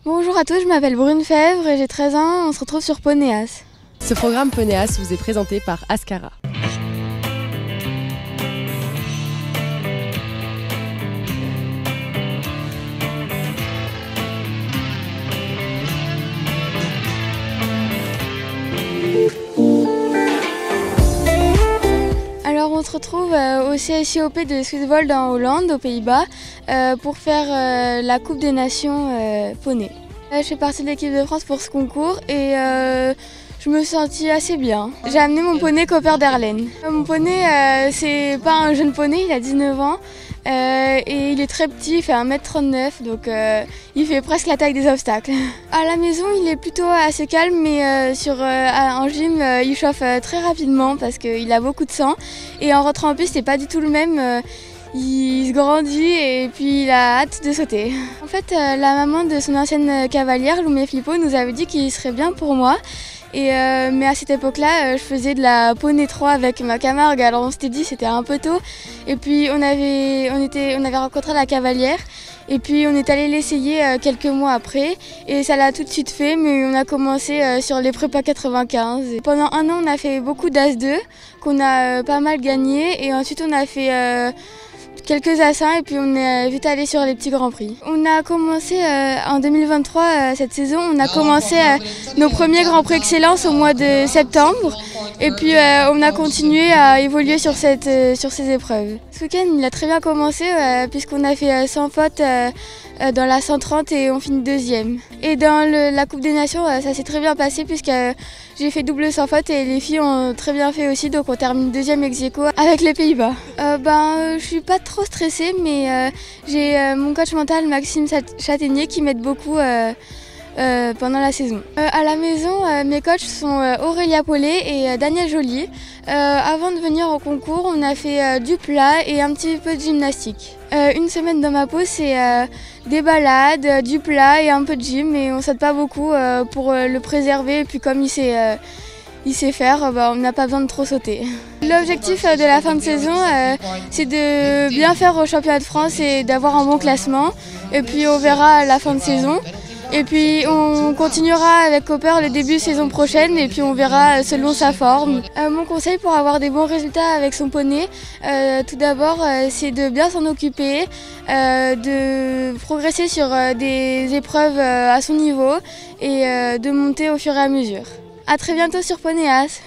Bonjour à tous, je m'appelle Brune Fèvre et j'ai 13 ans, on se retrouve sur Ponéas. Ce programme Ponéas vous est présenté par Ascara. Alors on se retrouve au CSIOP de Schiphol en Hollande, aux Pays-Bas, pour faire la Coupe des Nations poney. Je fais partie de l'équipe de France pour ce concours et je me sentis assez bien. J'ai amené mon poney Copper d'Erlen. Mon poney, c'est pas un jeune poney, il a 19 ans. Et il est très petit, il fait 1m39, donc il fait presque la taille des obstacles. À la maison, il est plutôt assez calme, mais en gym, il chauffe très rapidement parce qu'il a beaucoup de sang. Et en rentrant en piste, c'est pas du tout le même. Il se grandit et puis il a hâte de sauter. En fait, la maman de son ancienne cavalière, Lumia Filippo, nous avait dit qu'il serait bien pour moi. Mais à cette époque-là, je faisais de la poney 3 avec ma Camargue, alors on s'était dit c'était un peu tôt. Et puis on avait rencontré la cavalière et puis on est allé l'essayer quelques mois après et ça l'a tout de suite fait, mais on a commencé sur les prépas 95. Et pendant un an, on a fait beaucoup d'As2 qu'on a pas mal gagné et ensuite on a fait quelques assins et puis on est vite allé sur les petits grands prix. On a commencé en 2023, cette saison, on a commencé nos premiers grands prix excellence au mois de septembre et puis on a continué à évoluer sur ces épreuves. Ce week-end il a très bien commencé puisqu'on a fait 100 fautes dans la 130 et on finit deuxième. Et dans la Coupe des Nations, ça s'est très bien passé puisque j'ai fait double 100 fautes et les filles ont très bien fait aussi, donc on termine deuxième ex-aequo avec les Pays-Bas. Je suis pas trop stressée, mais j'ai mon coach mental Maxime Châtaignier qui m'aide beaucoup pendant la saison. À la maison, mes coachs sont Aurélia Paulet et Daniel Joly. Avant de venir au concours, on a fait du plat et un petit peu de gymnastique. Une semaine dans ma peau, c'est des balades, du plat et un peu de gym, et on saute pas beaucoup pour le préserver. Et puis comme il sait faire, on n'a pas besoin de trop sauter. L'objectif de la fin de saison, c'est de bien faire au championnat de France et d'avoir un bon classement. Et puis on verra à la fin de saison. Et puis on continuera avec Copper le début de saison prochaine et puis on verra selon sa forme. Mon conseil pour avoir des bons résultats avec son poney, tout d'abord c'est de bien s'en occuper, de progresser sur des épreuves à son niveau et de monter au fur et à mesure. A très bientôt sur Ponéas.